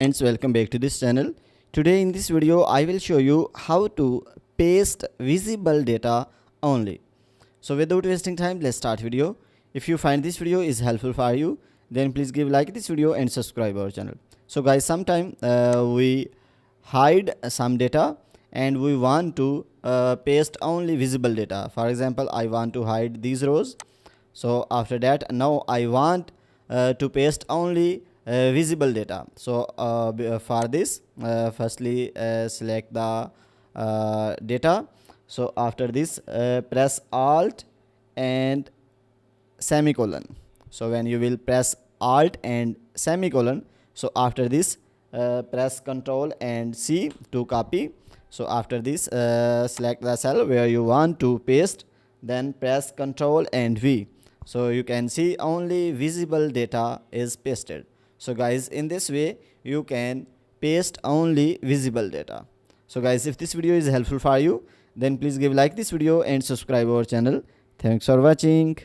Friends, welcome back to this channel. Today in this video I will show you how to paste visible data only. So without wasting time, let's start video. If you find this video is helpful for you, then please give like this video and subscribe our channel. So guys, sometime we hide some data and we want to paste only visible data. For example, I want to hide these rows. So after that, now I want to paste only visible data. So for this, firstly select the data. So after this, press alt and semicolon. So when you will press alt and semicolon, so after this press ctrl and C to copy. So after this select the cell where you want to paste, then press ctrl and V. So you can see only visible data is pasted. So guys, in this way you can paste only visible data. So guys, if this video is helpful for you, then please give like this video and subscribe our channel. Thanks for watching.